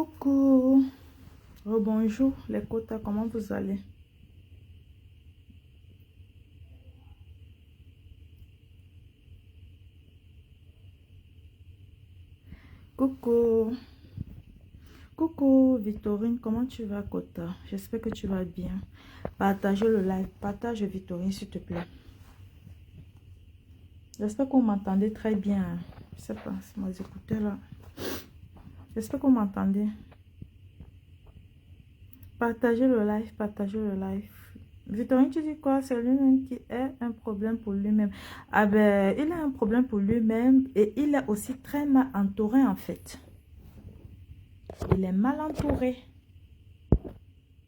Coucou, rebonjour les quotas, comment vous allez? Coucou, coucou Victorine, comment tu vas quota? J'espère que tu vas bien. Partage le live, partage Victorine s'il te plaît. J'espère que vous m'entendez très bien. Je sais pas, c'est mes écouteurs là. J'espère que vous m'entendez. Partagez le live, partagez le live. Victorine, tu dis quoi? C'est lui-même qui a un problème pour lui-même. Ah ben, il a un problème pour lui-même et il est aussi très mal entouré en fait. Il est mal entouré.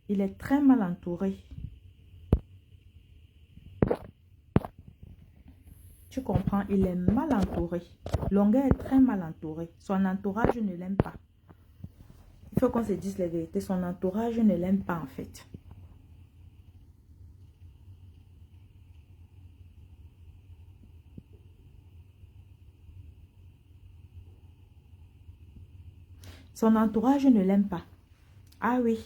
Il est très mal entouré. Tu comprends? Il est mal entouré. Longueur est très mal entouré. Son entourage ne l'aime pas. Il faut qu'on se dise la vérité. Son entourage ne l'aime pas en fait. Son entourage ne l'aime pas. Ah oui.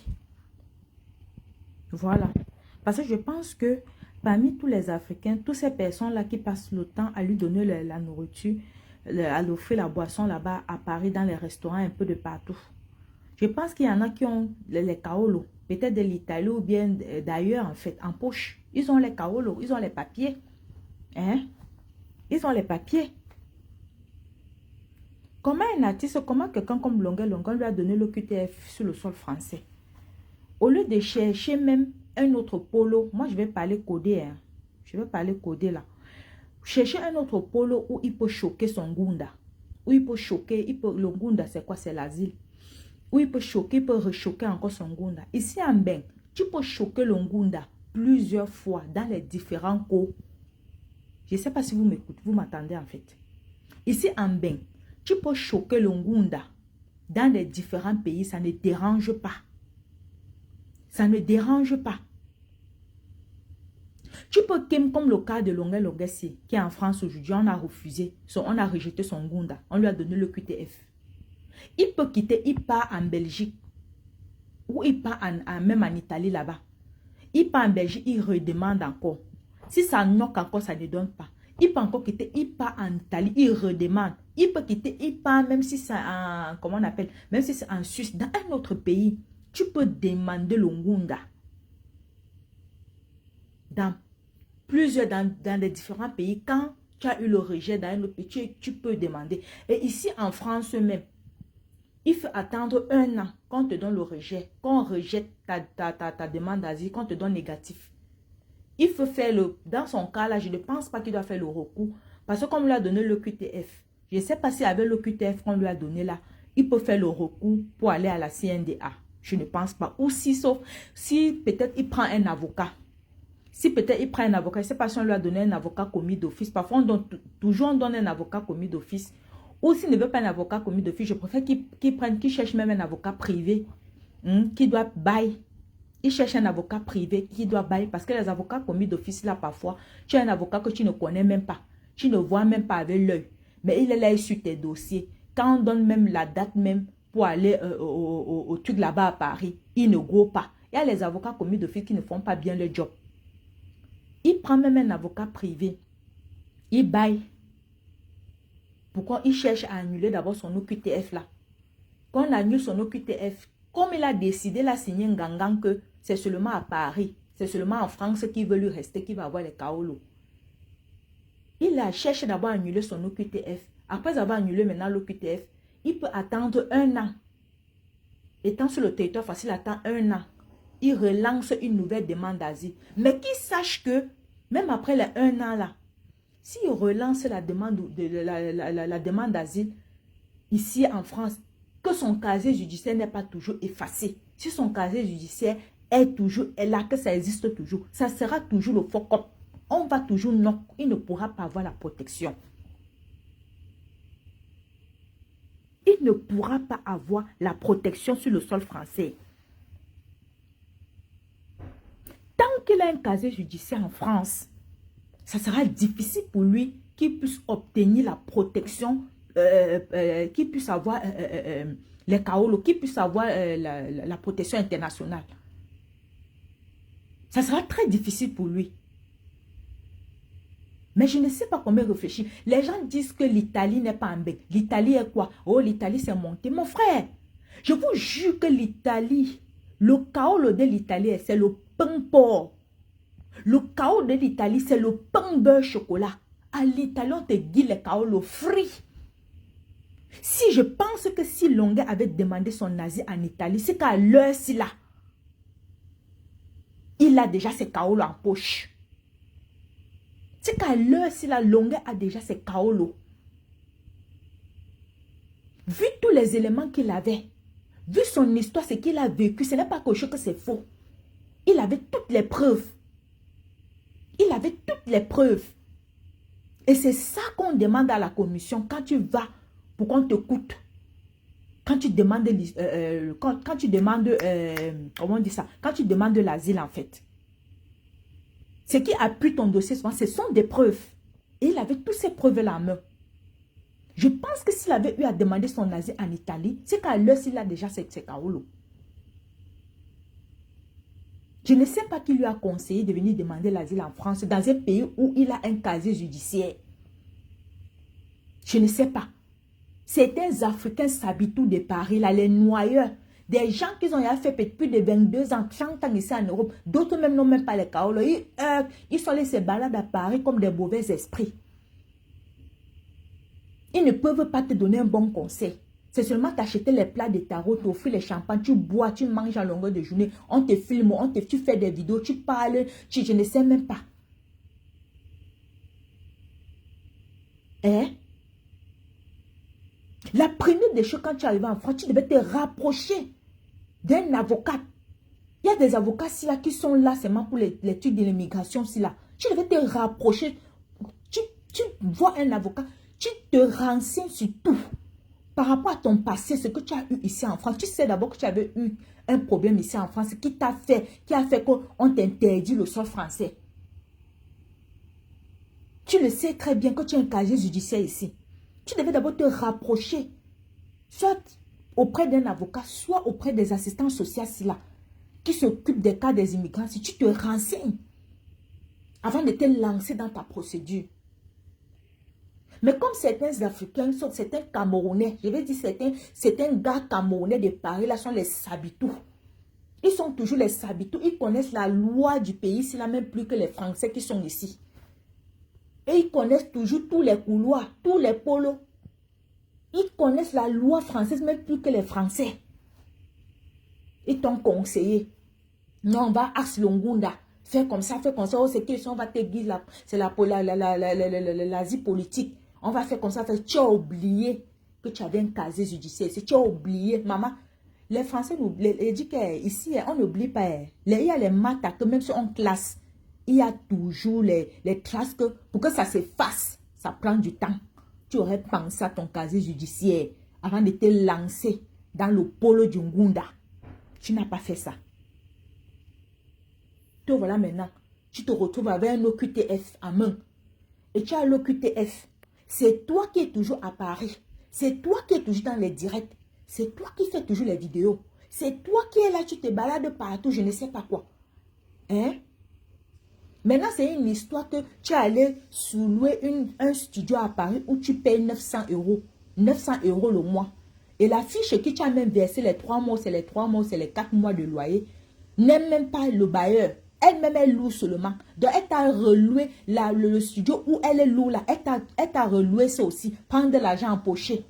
Voilà. Parce que je pense que parmi tous les Africains, toutes ces personnes-là qui passent le temps à lui donner la nourriture, à lui offrir la boisson là-bas à Paris, dans les restaurants, un peu de partout. Je pense qu'il y en a qui ont les kaolos, peut-être de l'Italie ou bien d'ailleurs en fait, en poche. Ils ont les kaolos, ils ont les papiers. Hein? Ils ont les papiers. Comment un artiste, comment quelqu'un comme Longueur lui a donné le QTF sur le sol français? Au lieu de chercher même un autre polo, moi je vais parler codé, hein. Je vais parler codé là. Chercher un autre polo où il peut choquer son gunda. Où il peut choquer, le gunda c'est quoi? C'est l'asile. Où il peut choquer, il peut rechoquer encore son gunda. Ici en Ben, tu peux choquer le gunda plusieurs fois dans les différents cours. Je ne sais pas si vous m'écoutez, vous m'attendez en fait. Ici en Ben, tu peux choquer le gunda dans les différents pays, ça ne dérange pas. Ça ne dérange pas. Tu peux, comme le cas de Longueur qui est en France aujourd'hui, on a refusé, on a rejeté son gunda, on lui a donné le QTF. Il peut quitter, il part en Belgique, ou il part même en Italie là-bas. Il part en Belgique, il redemande encore. Si ça knock encore, ça ne donne pas. Il peut encore quitter, il part en Italie, il redemande. Il peut quitter, il part, même si c'est en, comment on appelle, même si c'est en Suisse, dans un autre pays. Tu peux demander le ngunda. Dans les différents pays, quand tu as eu le rejet dans un autre pays, tu peux demander. Et ici en France même, il faut attendre 1 an qu'on te donne le rejet, qu'on rejette ta demande d'asile, qu'on te donne négatif. Il faut faire dans son cas là, je ne pense pas qu'il doit faire le recours. Parce que comme on lui a donné le QTF, je ne sais pas si avec le QTF qu'on lui a donné là, il peut faire le recours pour aller à la CNDA. Je ne pense pas. Ou si, sauf, si peut-être il prend un avocat. Si peut-être il prend un avocat, je ne sais pas si on lui a donné un avocat commis d'office. Parfois, toujours on donne un avocat commis d'office. Ou s'il ne veut pas un avocat commis d'office, je préfère qu'il cherche même un avocat privé qui doit bailler. Il cherche un avocat privé qui doit bailler parce que les avocats commis d'office, là, parfois, tu as un avocat que tu ne connais même pas. Tu ne vois même pas avec l'œil. Mais il est là sur tes dossiers. Quand on donne même la date même pour aller au truc là-bas à Paris, il ne go pas. Il y a les avocats commis d'office qui ne font pas bien le job. Il prend même un avocat privé. Il baille. Pourquoi il cherche à annuler d'abord son OQTF là? Quand on annule son OQTF, comme il a décidé, il a signé un gangan que c'est seulement à Paris, c'est seulement en France qu'il veut lui rester, qu'il va avoir les kaolos. Il a cherché d'abord à annuler son OQTF. Après avoir annulé maintenant l'OQTF, il peut attendre 1 an. Étant sur le territoire facile, attend 1 an. Il relance une nouvelle demande d'asile. Mais qu'il sache que, même après les 1 an là, s'il relance la demande d'asile ici en France, que son casier judiciaire n'est pas toujours effacé. Si son casier judiciaire est toujours là, que ça existe toujours, ça sera toujours le faux cop. On va toujours non, il ne pourra pas avoir la protection. Il ne pourra pas avoir la protection sur le sol français. Tant qu'il a un casier judiciaire en France, ça sera difficile pour lui qu'il puisse obtenir la protection, qu'il puisse avoir les Kaolo, qui puissent avoir la protection internationale. Ça sera très difficile pour lui. Mais je ne sais pas comment réfléchir. Les gens disent que l'Italie n'est pas en bain. L'Italie est quoi? Oh, l'Italie c'est monté. Mon frère, je vous jure que l'Italie, le Kaolo de l'Italie, c'est le pain porc. Le Kaolo de l'Italie, c'est le pain beurre chocolat. À l'Italie, on te dit le Kaolo frit. Si je pense que si Longuet avait demandé son asile en Italie, c'est qu'à l'heure-ci là, il a déjà ses Kaolo en poche. C'est qu'à l'heure-ci là, Longuet a déjà ses Kaolo. Vu tous les éléments qu'il avait, vu son histoire, ce qu'il a vécu, ce n'est pas quelque chose que c'est faux. Il avait toutes les preuves. Il avait toutes les preuves. Et c'est ça qu'on demande à la commission quand tu vas pour qu'on te coûte. Quand tu demandes, quand tu demandes, comment on dit ça? Quand tu demandes l'asile en fait. Ce qui appuie ton dossier souvent, ce sont des preuves. Et il avait toutes ces preuves-là en main. Je pense que s'il avait eu à demander son asile en Italie, c'est qu'à l'heure, s'il a déjà ses Kaolo. Je ne sais pas qui lui a conseillé de venir demander l'asile en France, dans un pays où il a un casier judiciaire. Je ne sais pas. Certains Africains s'habituent de Paris, là, les noyeurs, des gens qui ont fait plus de 22 ans, 30 ans ici en Europe, d'autres même n'ont même pas les Kaolo. Ils sont allés se balader à Paris comme des mauvais esprits. Ils ne peuvent pas te donner un bon conseil. C'est seulement t'acheter les plats de tarot, t'offrir les champagnes, tu bois, tu manges à longueur de journée, on te filme, tu fais des vidéos, tu parles, je ne sais même pas. Hein? La première des choses, quand tu arrives en France, tu devais te rapprocher d'un avocat. Il y a des avocats là qui sont là seulement pour l'étude de l'immigration. Tu devais te rapprocher. Tu vois un avocat, tu te renseignes sur tout. Par rapport à ton passé, ce que tu as eu ici en France. Tu sais d'abord que tu avais eu un problème ici en France qui a fait qu'on t'interdit le sol français. Tu le sais très bien que tu as un casier judiciaire ici. Tu devais d'abord te rapprocher, soit auprès d'un avocat, soit auprès des assistants sociaux là, qui s'occupent des cas des immigrants. Si tu te renseignes avant de te lancer dans ta procédure. Mais comme certains Africains, certains Camerounais, je vais dire certains gars Camerounais de Paris, là sont les Sabitou. Ils sont toujours les Sabitou. Ils connaissent la loi du pays, c'est là même plus que les Français qui sont ici. Et ils connaissent toujours tous les couloirs, tous les polos. Ils connaissent la loi française même plus que les Français. Ils t'ont conseillé. Non, on va à Slongunda. Fais comme ça, oh, c'est qu'ils on va te guider, c'est l'Asie politique. On va faire comme ça, tu as oublié que tu avais un casier judiciaire. Si tu as oublié, maman, les Français nous disent qu'ici, on n'oublie pas. Il y a les maths que même si on classe, il y a toujours les traces que pour que ça s'efface, ça prend du temps. Tu aurais pensé à ton casier judiciaire avant de te lancer dans le polo du Ngunda. Tu n'as pas fait ça. Te voilà maintenant. Tu te retrouves avec un OQTF en main. Et tu as l'OQTF. C'est toi qui es toujours à Paris. C'est toi qui es toujours dans les directs. C'est toi qui fais toujours les vidéos. C'est toi qui es là, tu te balades partout, je ne sais pas quoi. Hein? Maintenant, c'est une histoire que tu es allé sous-louer un studio à Paris où tu payes 900 €. 900 € le mois. Et la fiche qui tu as même versé les 3 mois, c'est les 3 mois, c'est les 4 mois de loyer, n'aime même pas le bailleur. Elle-même, elle loue seulement. Donc, elle t'a reloué le studio où elle est loue là. Elle t'a reloué ça aussi. Prendre de l'argent empoché.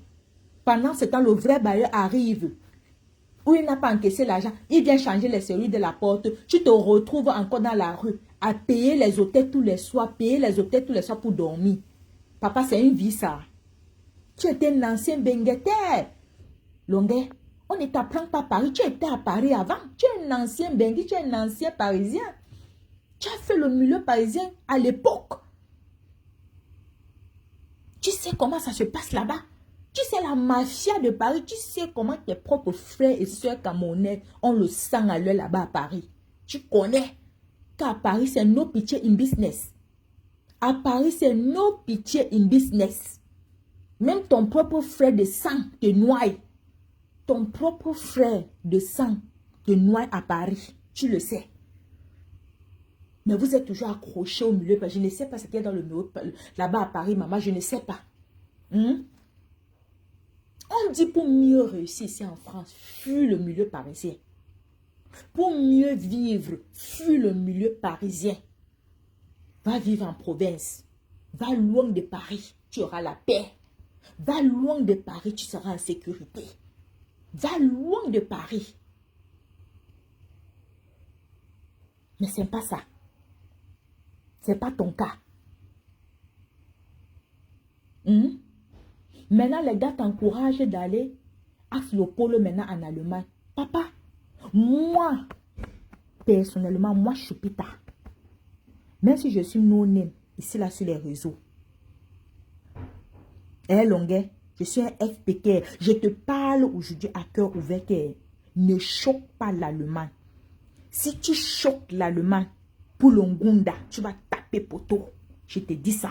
Pendant ce temps, le vrai bailleur arrive. Où il n'a pas encaissé l'argent. Il vient changer les serrures de la porte. Tu te retrouves encore dans la rue. À payer les hôtels tous les soirs. Payer les hôtels tous les soirs pour dormir. Papa, c'est une vie ça. Tu étais un ancien bengueteur. Longuet, on ne t'apprend pas à Paris. Tu étais à Paris avant. Tu es un ancien bengue. Tu es un ancien parisien. Tu as fait le milieu parisien à l'époque. Tu sais comment ça se passe là-bas. Tu sais la mafia de Paris. Tu sais comment tes propres frères et soeurs camerounais ont le sang à l'œil là-bas à Paris. Tu connais qu'à Paris, c'est no pitié in business. À Paris, c'est no pitié in business. Même ton propre frère de sang te noie. ton propre frère de sang te noie à Paris. Tu le sais. Mais vous êtes toujours accroché au milieu. Je ne sais pas ce qu'il y a dans le milieu là-bas à Paris, maman. Je ne sais pas. On dit pour mieux réussir ici en France, fuis le milieu parisien. Pour mieux vivre, fuis le milieu parisien. Va vivre en province. Va loin de Paris, tu auras la paix. Va loin de Paris, tu seras en sécurité. Va loin de Paris. Mais ce n'est pas ça. Ce n'est pas ton cas. Maintenant, les gars t'encouragent d'aller à le pôle maintenant en Allemagne. Papa, moi, personnellement, moi, je suis pita. Même si je suis non-name, ici, là, sur les réseaux. Longuet, je suis un FPK. Je te parle aujourd'hui à cœur ouvert. Ne choque pas l'Allemagne. Si tu choques l'Allemagne pour l'Ongunda, tu vas taper poteau. Je te dis ça.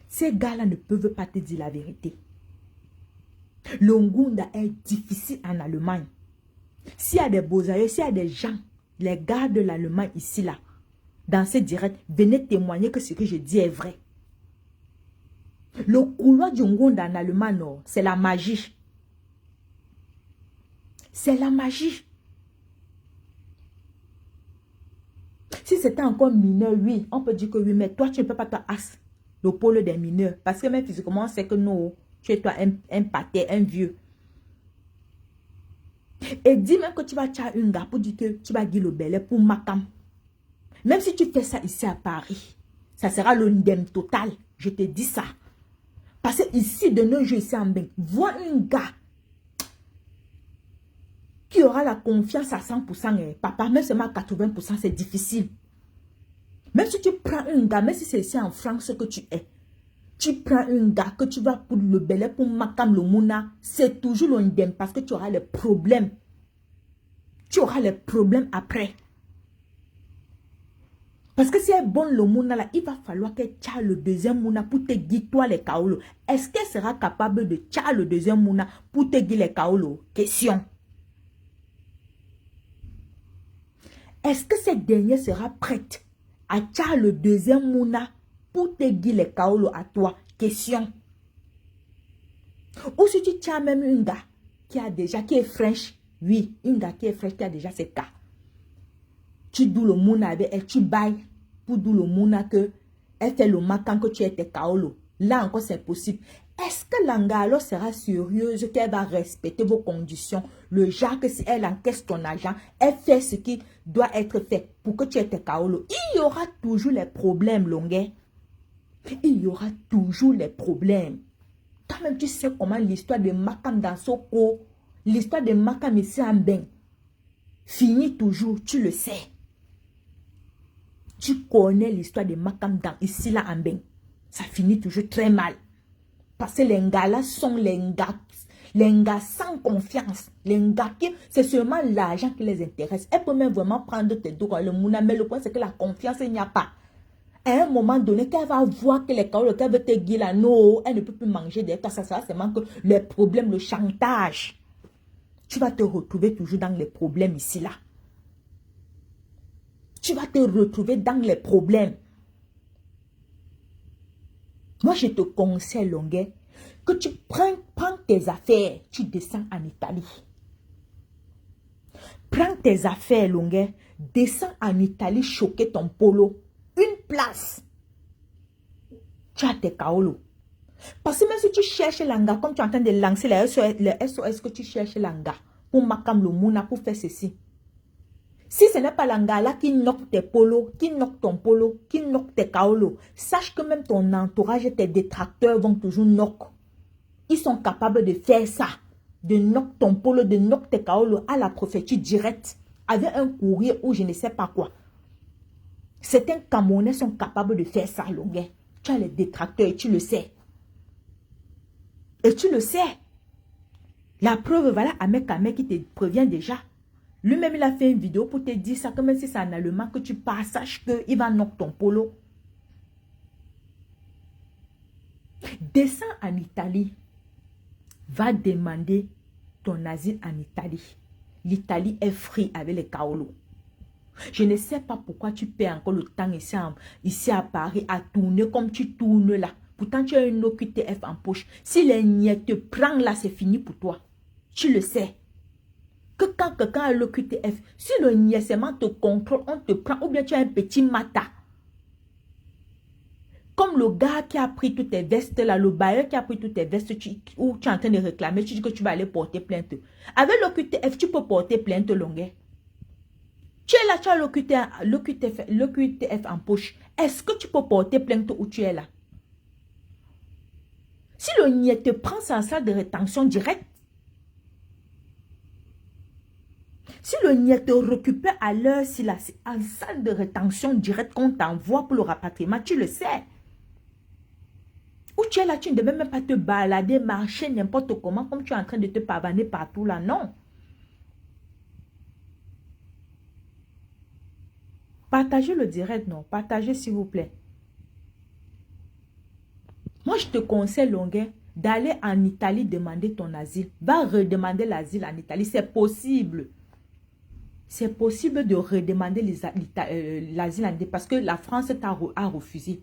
Ces gars-là ne peuvent pas te dire la vérité. L'Ongunda est difficile en Allemagne. S'il y a des beaux aïeux, s'il y a des gens, les gars de l'Allemagne ici, là, dans ce direct, venez témoigner que ce que je dis est vrai. Le couloir du Ngunda en Allemagne, c'est la magie. C'est la magie. Si c'était encore mineur, oui, on peut dire que oui, mais toi, tu ne peux pas te as le pôle des mineurs. Parce que même physiquement, on sait que non, tu es toi un pâté, un vieux. Et dis même que tu vas tuer une gars pour dire que tu vas dire le bel pour Makam. Même si tu fais ça ici à Paris, ça sera le ndem total. Je te dis ça. Parce que ici, de nos jours, ici en Bain, vois un gars qui aura la confiance à 100%, papa, même seulement à 80%, c'est difficile. Même si tu prends un gars, même si c'est ici en France que tu es, tu prends un gars que tu vas pour le belé, pour Makam, le Mouna, c'est toujours le ndem parce que tu auras les problèmes. Tu auras les problèmes après. Parce que si elle est bonne le Mouna là, il va falloir qu'elle tcha le deuxième Mouna pour te guider toi les kaolo. Est-ce qu'elle sera capable de tcha le deuxième Mouna pour te guider les kaolo? Question. Est-ce que cette dernière sera prête à tcha le deuxième Mouna pour te guider les kaolo à toi? Question. Ou si tu tiens même une gars qui est fraîche, oui, une gars qui est fraîche qui a déjà ses cas. Tu doules le Mouna avec elle, tu bailles pour douler le Mouna que elle fait le macan que tu es tes kaolo. Là encore c'est possible. Est-ce que l'anga alors sera sérieuse qu'elle va respecter vos conditions? Le genre que si elle encaisse ton argent, elle fait ce qui doit être fait pour que tu aies tes kaolo. Il y aura toujours les problèmes, Longuet. Il y aura toujours les problèmes. Toi-même, tu sais comment l'histoire de Makam dans Soko, l'histoire de Makam ici en Bain, finit toujours, tu le sais. Tu connais l'histoire de Makam dans ici là en Bain. Ça finit toujours très mal. Parce que les gars là sont les gars sans confiance. Les gars qui, c'est seulement l'argent qui les intéresse. Elle peut même vraiment prendre tes droits, le mouna, mais le point c'est que la confiance, il n'y a pas. À un moment donné, qu'elle va voir que les kaolos qu'elle veut te guider là, non, elle ne peut plus manger des cas. Ça sera seulement que les problèmes, le chantage. Tu vas te retrouver toujours dans les problèmes ici là. Tu vas te retrouver dans les problèmes. Moi, je te conseille, Longuet, que tu prends tes affaires, tu descends en Italie. Prends tes affaires, Longuet, descends en Italie, choquer ton polo. Une place. Tu as tes kaolo. Parce que même si tu cherches l'anga, comme tu es en train de lancer les SOS que tu cherches l'anga, pour Makam le Mouna, pour faire ceci. Si ce n'est pas l'anga là qui knock tes polos, qui knock ton polo, qui knock tes kaolo, sache que même ton entourage et tes détracteurs vont toujours knock. Ils sont capables de faire ça. De knock ton polo, de knock tes kaolo à la préfecture directe. Avec un courrier ou je ne sais pas quoi. Certains Camerounais sont capables de faire ça, Longuet. Tu as les détracteurs et tu le sais. Et tu le sais. La preuve, voilà, Ahmed Kamé qui te prévient déjà. Lui-même, il a fait une vidéo pour te dire ça, que même si c'est en allemand que tu passes, sache qu'il va knock ton polo. Descends en Italie. Va demander ton asile en Italie. L'Italie est free avec les Kaolo. Je ne sais pas pourquoi tu perds encore le temps ici à Paris à tourner comme tu tournes là. Pourtant, tu as une OQTF en poche. Si les niais te prennent là, c'est fini pour toi. Tu le sais. Que quand quelqu'un a l'OQTF, si le niaisement te contrôle, on te prend, ou bien tu as un petit mata. Comme le gars qui a pris toutes tes vestes là, le bailleur qui a pris toutes tes vestes, où tu es en train de réclamer, tu dis que tu vas aller porter plainte. Avec l'OQTF, tu peux porter plainte longueur. Tu es là, tu as l'OQTF en poche. Est-ce que tu peux porter plainte où tu es là? Si le niais te prend, c'est en salle de rétention directe. Si le niais te récupère à l'heure, c'est en salle de rétention directe qu'on t'envoie pour le rapatriement, tu le sais. Où tu es là, tu ne devais même pas te balader, marcher n'importe comment, comme tu es en train de te pavaner partout là, non. Partagez le direct, non. Partagez s'il vous plaît. Moi, je te conseille, Longuet, d'aller en Italie demander ton asile. Va redemander l'asile en Italie. C'est possible. C'est possible de redemander l'asile en Italie parce que la France a refusé.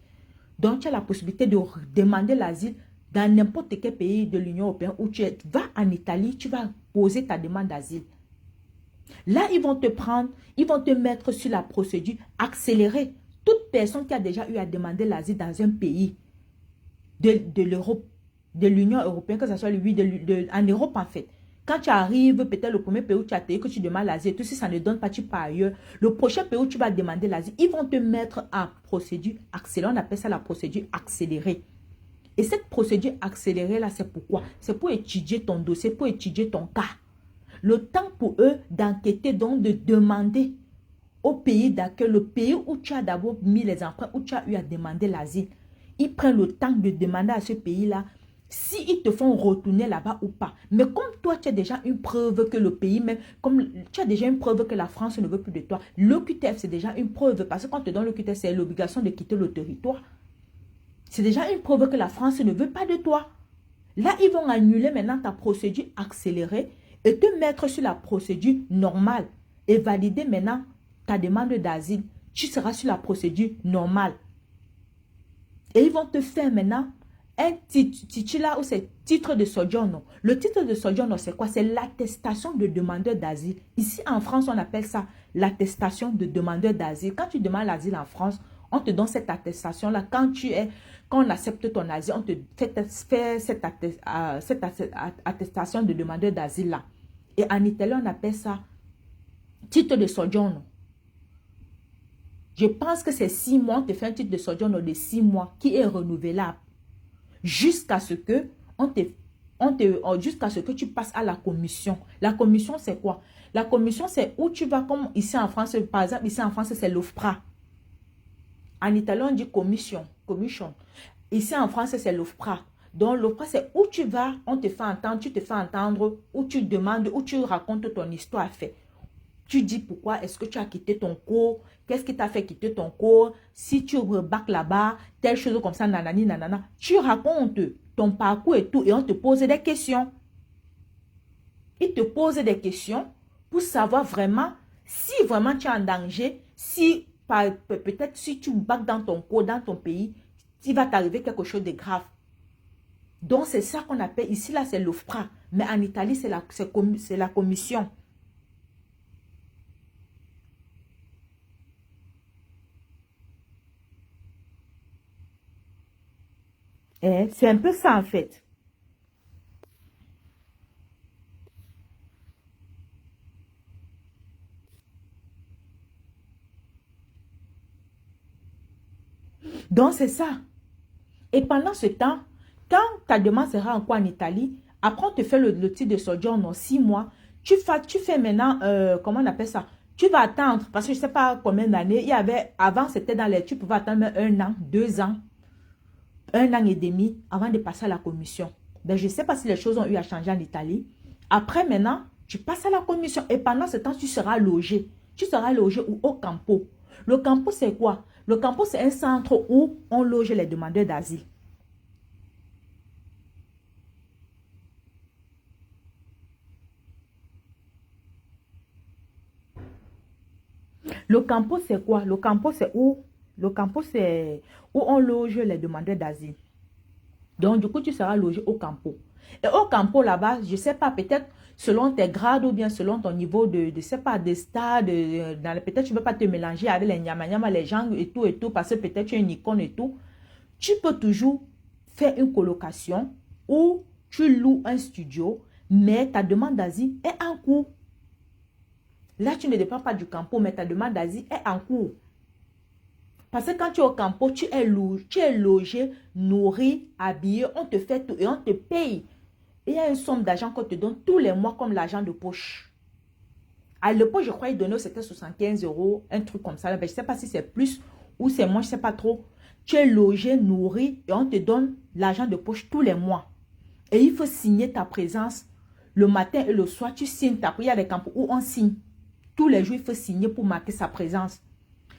Donc, tu as la possibilité de demander l'asile dans n'importe quel pays de l'Union européenne où tu es. Va en Italie, tu vas poser ta demande d'asile. Là, ils vont te prendre, ils vont te mettre sur la procédure accélérée. Toute personne qui a déjà eu à demander l'asile dans un pays de l'Europe, de l'Union européenne, que ce soit lui, en Europe en fait. Quand tu arrives, peut-être le premier pays où tu as été, que tu demandes l'asile, tout si ça ne donne pas, tu pars ailleurs. Le prochain pays où tu vas demander l'asile, ils vont te mettre en procédure accélérée. On appelle ça la procédure accélérée. Et cette procédure accélérée là, c'est pourquoi? C'est pour étudier ton dossier, pour étudier ton cas. Le temps pour eux d'enquêter, donc de demander au pays d'accueil, le pays où tu as d'abord mis les empreintes, où tu as eu à demander l'asile. Ils prennent le temps de demander à ce pays-là s'ils te font retourner là-bas ou pas. Mais comme toi, tu as déjà une preuve que le pays même, comme tu as déjà une preuve que la France ne veut plus de toi, l'OQTF, c'est déjà une preuve. Parce que quand on te donne l'OQTF, c'est l'obligation de quitter le territoire. C'est déjà une preuve que la France ne veut pas de toi. Là, ils vont annuler maintenant ta procédure accélérée et te mettre sur la procédure normale et valider maintenant ta demande d'asile. Tu seras sur la procédure normale. Et ils vont te faire maintenant un titulaire ou c'est titre de sojourno. Le titre de sojourno, c'est quoi? C'est l'attestation de demandeur d'asile. Ici en France, on appelle ça l'attestation de demandeur d'asile. Quand tu demandes l'asile en France, on te donne cette attestation-là. Quand on accepte ton asile, on te fait cette attestation de demandeur d'asile-là. Et en italien, on appelle ça titre de sojourno. Je pense que c'est 6 mois, on te fait un titre de sojourno de 6 mois qui est renouvelable jusqu'à ce que jusqu'à ce que tu passes à la commission. La commission, c'est quoi? La commission, c'est où tu vas, comme ici en France, par exemple, ici en France, c'est l'OFPRA. En italien, on dit commission. Ici en France, c'est l'OFPRA. Donc, l'OFPRA, c'est où tu vas, on te fait entendre, tu te fais entendre, où tu demandes, où tu racontes ton histoire fait. Tu dis pourquoi est-ce que tu as quitté ton cours, qu'est-ce qui t'a fait quitter ton cours, si tu rebaques là-bas, telle chose comme ça, nanani, nanana. Tu racontes ton parcours et tout, et on te pose des questions. Ils te posent des questions pour savoir vraiment si vraiment tu es en danger, si peut-être si tu baques dans ton cours, dans ton pays, il va t'arriver quelque chose de grave. Donc, c'est ça qu'on appelle, ici, là, c'est l'OFPRA. Mais en Italie, c'est la commission. C'est un peu ça, en fait. Donc, c'est ça. Et pendant ce temps, quand ta demande sera encore en Italie, après on te fait le titre de sojourn en 6 mois, tu fais maintenant, comment on appelle ça? Tu vas attendre, parce que je ne sais pas combien d'années, il y avait, avant c'était dans les, tu pouvais attendre 1 an, 2 ans, 1 an et demi avant de passer à la commission. Ben, je ne sais pas si les choses ont eu à changer en Italie. Après maintenant, tu passes à la commission et pendant ce temps, tu seras logé. Tu seras logé au campo. Le campo, c'est quoi? Le campo, c'est un centre où on loge les demandeurs d'asile. Le campo, c'est quoi? Le campo, c'est où? Le campo, c'est où on loge les demandeurs d'asile. Donc, du coup, tu seras logé au campo. Et au campo, là-bas, je ne sais pas, peut-être selon tes grades ou bien selon ton niveau de sais pas, de stade, peut-être tu ne veux pas te mélanger avec les nyama les gens et tout, parce que peut-être tu es une icône et tout. Tu peux toujours faire une colocation ou tu loues un studio, mais ta demande d'asile est en cours. Là, tu ne dépends pas du campo, mais ta demande d'asile est en cours. Parce que quand tu es au campo, tu es logé, nourri, habillé, on te fait tout et on te paye. Et il y a une somme d'argent qu'on te donne tous les mois comme l'argent de poche. À l'époque, je crois qu'ils donnaient, c'était 75 €, un truc comme ça. Je ne sais pas si c'est plus ou c'est moins, je ne sais pas trop. Tu es logé, nourri et on te donne l'argent de poche tous les mois. Et il faut signer ta présence le matin et le soir. Tu signes ta prière des campos où on signe. Tous les jours, il faut signer pour marquer sa présence.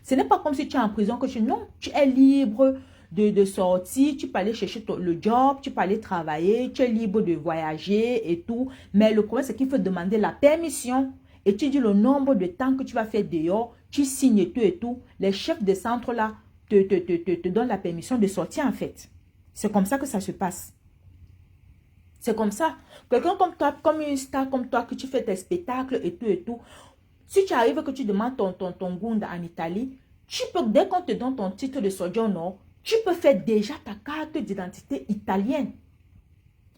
Ce n'est pas comme si tu es en prison que tu es libre de sortir, tu peux aller chercher le job, tu peux aller travailler, tu es libre de voyager et tout. Mais le problème, c'est qu'il faut demander la permission et tu dis le nombre de temps que tu vas faire dehors, tu signes tout et tout. Les chefs de centre là te donnent la permission de sortir en fait. C'est comme ça que ça se passe. C'est comme ça. Quelqu'un comme toi, comme une star comme toi, que tu fais tes spectacles et tout. Si tu arrives que tu demandes ton Gunda en Italie, tu peux, dès qu'on te donne ton titre de soggiorno, tu peux faire déjà ta carte d'identité italienne.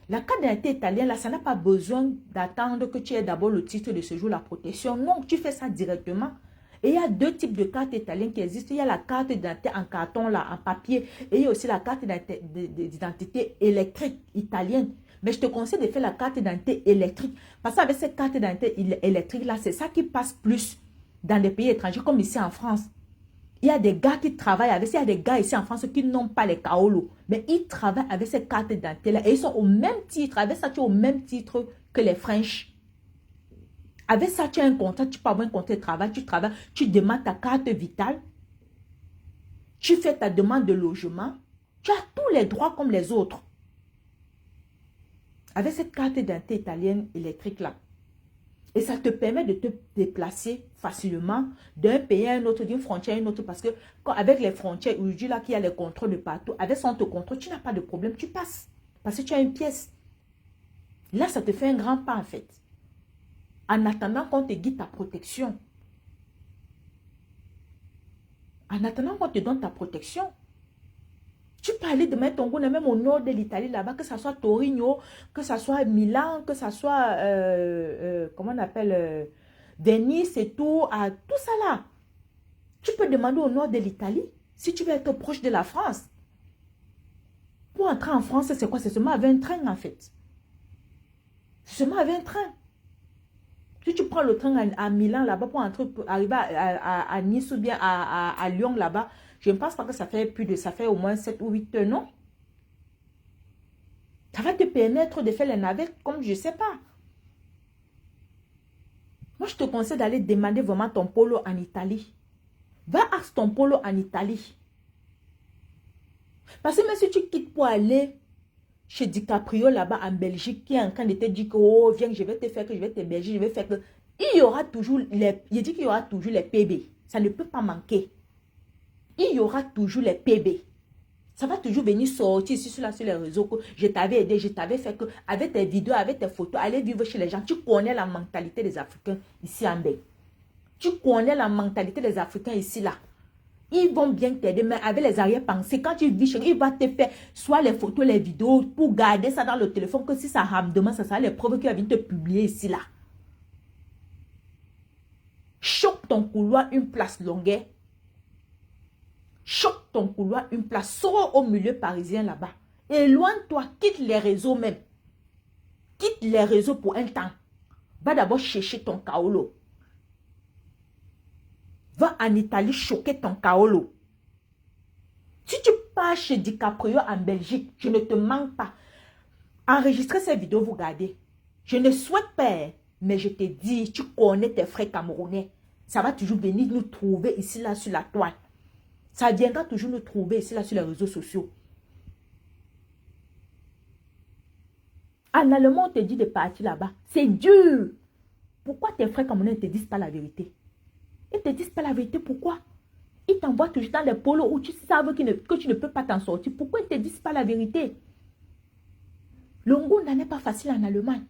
La carte d'identité italienne, là, ça n'a pas besoin d'attendre que tu aies d'abord le titre de séjour, la protection. Non, tu fais ça directement. Et il y a deux types de cartes italiennes qui existent. Il y a la carte d'identité en carton, là, en papier. Et il y a aussi la carte d'identité électrique italienne. Mais je te conseille de faire la carte d'identité électrique. Parce qu'avec cette carte d'identité électrique-là, c'est ça qui passe plus dans les pays étrangers, comme ici en France. Il y a des gars qui travaillent avec, il y a des gars ici en France qui n'ont pas les kaolo. Mais ils travaillent avec cette carte d'identité-là. Et ils sont au même titre. Avec ça, tu es au même titre que les French. Avec ça, tu as un contrat, tu peux avoir un contrat de travail, tu travailles, tu demandes ta carte vitale. Tu fais ta demande de logement. Tu as tous les droits comme les autres. Avec cette carte d'identité italienne électrique-là. Et ça te permet de te déplacer facilement d'un pays à un autre, d'une frontière à une autre. Parce que avec les frontières, aujourd'hui, là, qu'il y a les contrôles de partout, avec son contrôle, tu n'as pas de problème, tu passes. Parce que tu as une pièce. Là, ça te fait un grand pas, en fait. En attendant qu'on te guide ta protection. En attendant qu'on te donne ta protection. Tu peux aller demain ton goût, même au nord de l'Italie, là-bas, que ce soit Torino, que ce soit Milan, que ce soit, comment on appelle, Venise et tout, tout ça là. Tu peux demander au nord de l'Italie, si tu veux être proche de la France. Pour entrer en France, c'est quoi? C'est seulement avec un train, en fait. C'est seulement avec un train. Si tu prends le train à Milan, là-bas, pour entrer, pour arriver à Nice ou bien à Lyon, là-bas, je ne pense pas que ça fait au moins 7 ou 8 heures, non? Ça va te permettre de faire les navettes comme je ne sais pas. Moi, je te conseille d'aller demander vraiment ton polo en Italie. Va à ton polo en Italie. Parce que même si tu quittes pour aller chez DiCaprio là-bas en Belgique, qui est en train de te dire que, oh, viens, je vais te faire que je vais t'héberger, je vais faire que... Il y aura toujours il dit qu'il y aura toujours les PB. Ça ne peut pas manquer. Il y aura toujours les PB. Ça va toujours venir sortir ici sur les réseaux que je t'avais aidé, je t'avais fait que, avec tes vidéos, avec tes photos, aller vivre chez les gens. Tu connais la mentalité des Africains ici en Belgique. Tu connais la mentalité des Africains ici là. Ils vont bien t'aider, mais avec les arrière-pensées, quand tu vis chez eux, ils vont te faire soit les photos, les vidéos, pour garder ça dans le téléphone, que si ça rame demain, ça sera les preuves qui vont venir te publier ici là. Choque ton couloir, une place longueur. Choque ton couloir, une place. Sors au milieu parisien là-bas. Éloigne-toi, quitte les réseaux même. Quitte les réseaux pour un temps. Va d'abord chercher ton kaolo. Va en Italie choquer ton kaolo. Si tu pars chez DiCaprio en Belgique, je ne te manque pas. Enregistrez ces vidéos, vous regardez. Je ne souhaite pas, mais je te dis, tu connais tes frères camerounais. Ça va toujours venir nous trouver ici, là, sur la toile. Ça viendra toujours nous trouver ici, là, sur les réseaux sociaux. En allemand, on te dit de partir là-bas. C'est dur. Pourquoi tes frères camerounais ne te disent pas la vérité? Ils ne te disent pas la vérité. Pourquoi? Ils t'envoient toujours dans les polos où tu sais que tu ne peux pas t'en sortir. Pourquoi ils ne te disent pas la vérité? Le Ngunda n'est pas facile en Allemagne.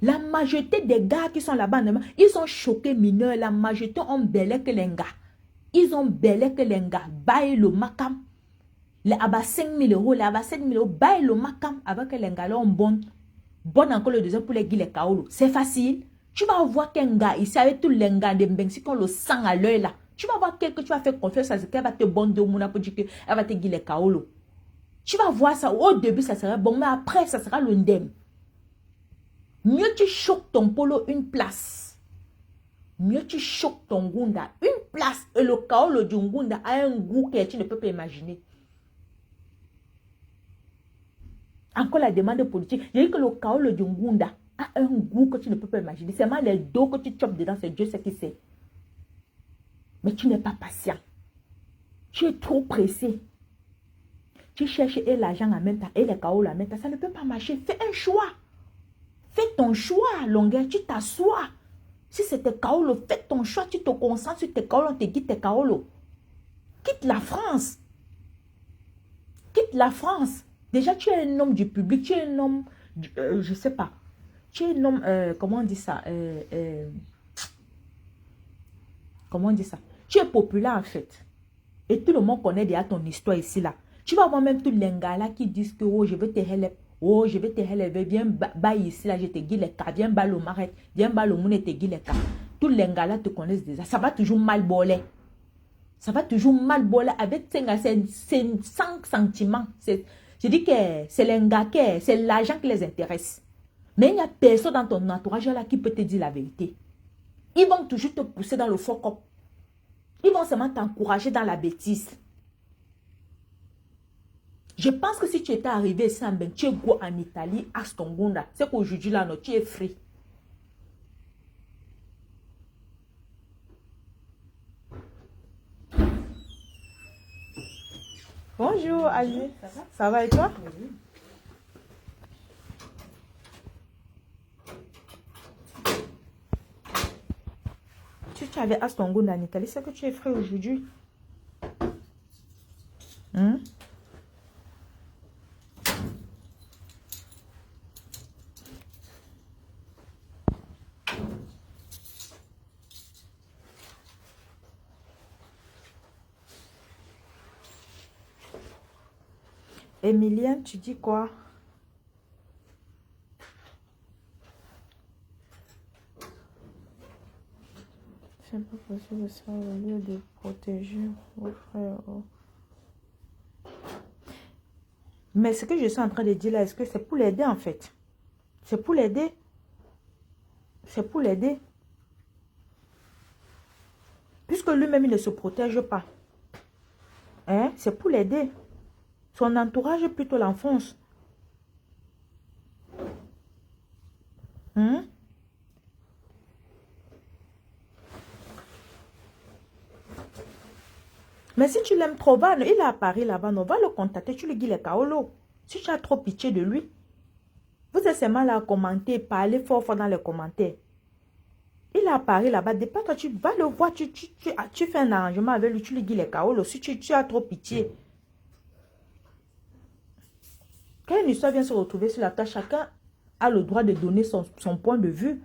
La majorité des gars qui sont là-bas en Allemagne, ils sont choqués mineurs. La majorité ont belé que les gars. Ils ont belé que les gars. Baille le macam. Les abas 5 000 euros, les abas 7 000 euros. Baille le macam avec les gars là, on bonne. Bonne encore le deuxième pour les guilles kaolo. C'est facile. Tu vas voir qu'un gars ici avec tous les gars de Mbengsi qui ont le sang à l'œil là. Tu vas voir quelqu'un que tu vas faire confiance à ce qu'elle va te bonner au mouna pour dire qu'elle va te guiller kaolo. Tu vas voir ça. Au début, ça sera bon, mais après, ça sera le ndem. Mieux tu choques ton polo une place. Mieux tu choques ton Ngunda une place. Et le kaolo du Ngunda a un goût que tu ne peux pas imaginer. Encore la demande politique. Je dis que le kaolo du Ngunda a un goût que tu ne peux pas imaginer. C'est seulement les dos que tu chopes dedans, c'est Dieu ce qui sait. Mais tu n'es pas patient. Tu es trop pressé. Tu cherches et l'argent en même temps et les kaolo en même temps. Ça ne peut pas marcher. Fais un choix. Fais ton choix, longueur. Tu t'assois. Si c'est tes kaolo, fais ton choix. Tu te concentres sur tes kaolo. On te guide tes kaolo. Quitte la France. Quitte la France. Déjà, tu es un homme du public. Tu es un homme, je ne sais pas. Tu es un homme, comment on dit ça? Comment on dit ça? Tu es populaire en fait. Et tout le monde connaît déjà ton histoire ici là. Tu vas voir même tous les gars là qui disent que oh, je veux te help. Oh, je vais te help. Viens bas ici là, je te guide les cas. Viens bas le marais. Viens bas le monde et te guide les cas. Tous les gars là te connaissent déjà. Ça va toujours mal boler. Ça va toujours mal boler avec c'est sans sentiment. Je dis que c'est les gars, c'est l'argent qui les intéresse. Mais il n'y a personne dans ton entourage là qui peut te dire la vérité. Ils vont toujours te pousser dans le faux cop. Ils vont seulement t'encourager dans la bêtise. Je pense que si tu étais arrivé ici en Ben, tu es go en Italie, à Stongunda, c'est qu'aujourd'hui là, non, tu es free. Bonjour, Ali. Ça va et toi? Oui. Tu avais Astongunda en Italie, c'est que tu es frais aujourd'hui. Emilienne, tu dis quoi? C'est pas possible ça au lieu de protéger vos frères. Mais ce que je suis en train de dire là, est-ce que c'est pour l'aider en fait? C'est pour l'aider. C'est pour l'aider. Puisque lui-même, il ne se protège pas. Hein? C'est pour l'aider. Son entourage plutôt l'enfonce. Mais si tu l'aimes trop, il est à Paris là-bas, on va le contacter, tu lui dis les kaolo. Si tu as trop pitié de lui, vous êtes seulement là à commenter, parler fort dans les commentaires. Il est à Paris là-bas, depuis toi, tu vas le voir, tu fais un arrangement avec lui, tu lui dis les kaolo. Si tu as trop pitié. Quand une histoire vient se retrouver sur la table, chacun a le droit de donner son point de vue.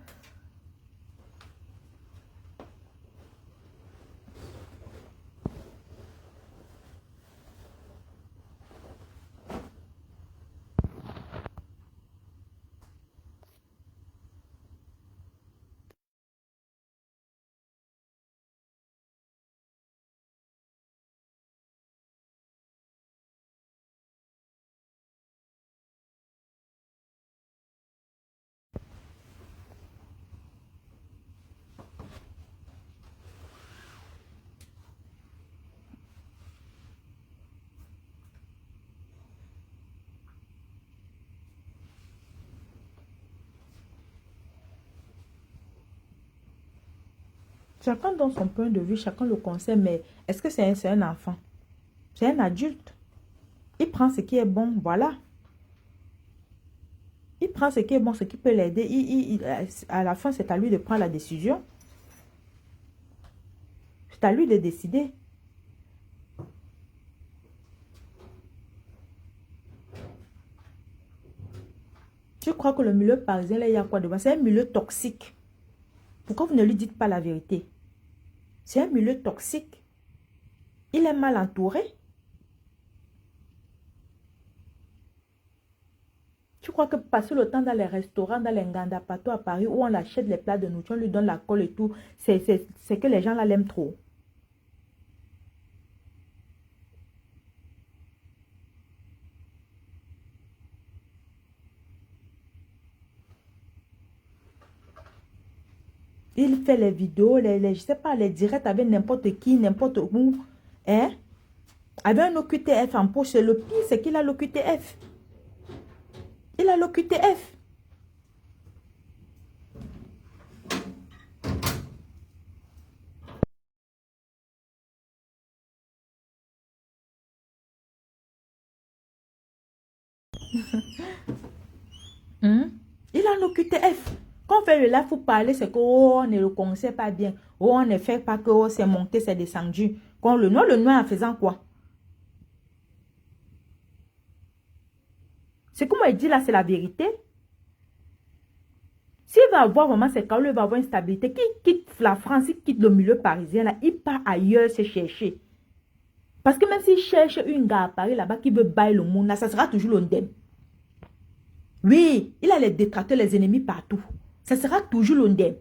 Chacun donne son point de vue, chacun le conseille, mais est-ce que c'est un enfant? C'est un adulte. Il prend ce qui est bon, voilà. Il prend ce qui est bon, ce qui peut l'aider. À la fin, c'est à lui de prendre la décision. C'est à lui de décider. Je crois que le milieu parisien, là, il y a quoi devant? C'est un milieu toxique. Pourquoi vous ne lui dites pas la vérité? C'est un milieu toxique. Il est mal entouré. Tu crois que passer le temps dans les restaurants, dans les Ngandapato à Paris, où on achète les plats de nourriture, on lui donne la colle et tout, c'est que les gens là l'aiment trop. Il fait les vidéos, je sais pas, les directs avec n'importe qui, n'importe où. Hein? Avec un OQTF en poche, le pire, c'est qu'il a l'OQTF. Il a l'OQTF. Il a l'OQTF. Quand on fait le live, vous parlez, c'est que oh, on ne le connaissait pas bien. Oh, on ne fait pas que oh, c'est monté, c'est descendu. Quand le noir en faisant quoi? Ce que moi je dis là, c'est la vérité. S'il va avoir vraiment ses cas, il va avoir une stabilité. Qui quitte la France, il quitte le milieu parisien, là, il part ailleurs se chercher. Parce que même s'il cherche une gare à Paris là-bas qui veut bailler le monde, là, ça sera toujours l'ondem. Oui, il a les détracteurs, les ennemis partout. Ça sera toujours l'ondem.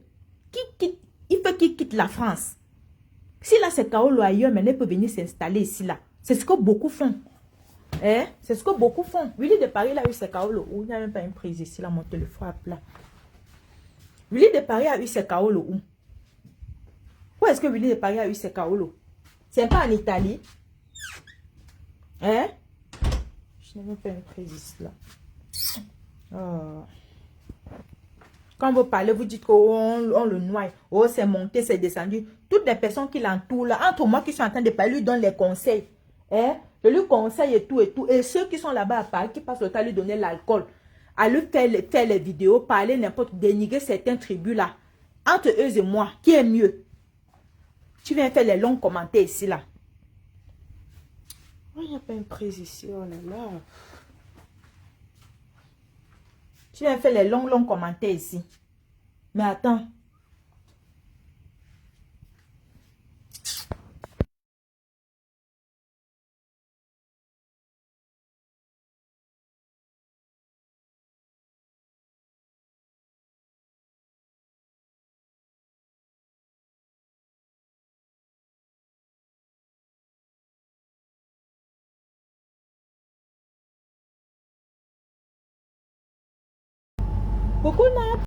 Il faut qu'il quitte la France. S'il a ses Kaolo ailleurs, mais il peut venir s'installer ici là. C'est ce que beaucoup font. Eh? C'est ce que beaucoup font. Willy de Paris, il a eu ses Kaolo. Il n'y a même pas une prise ici là, mon téléphone à plat. Willy de Paris a eu ses Kaolo où? Où est-ce que Willy de Paris a eu ses Kaolo? C'est pas en Italie. Hein? Je n'ai même pas une prise ici là. Oh. Quand vous parlez, vous dites qu'on le noie. Oh, c'est monté, c'est descendu. Toutes les personnes qui l'entourent là, entre moi qui suis en train de parler, lui donnent les conseils. Hein? Je lui conseille et tout et tout. Et ceux qui sont là-bas à Paris, qui passent le temps à lui donner l'alcool, à lui faire les vidéos, parler n'importe, dénigrer certaines tribus là. Entre eux et moi, qui est mieux? Tu viens faire les longs commentaires ici là. Oh, il n'y a pas une prise ici, oh là là. Tu viens faire les longs commentaires ici. Mais attends. Beaucoup n'ont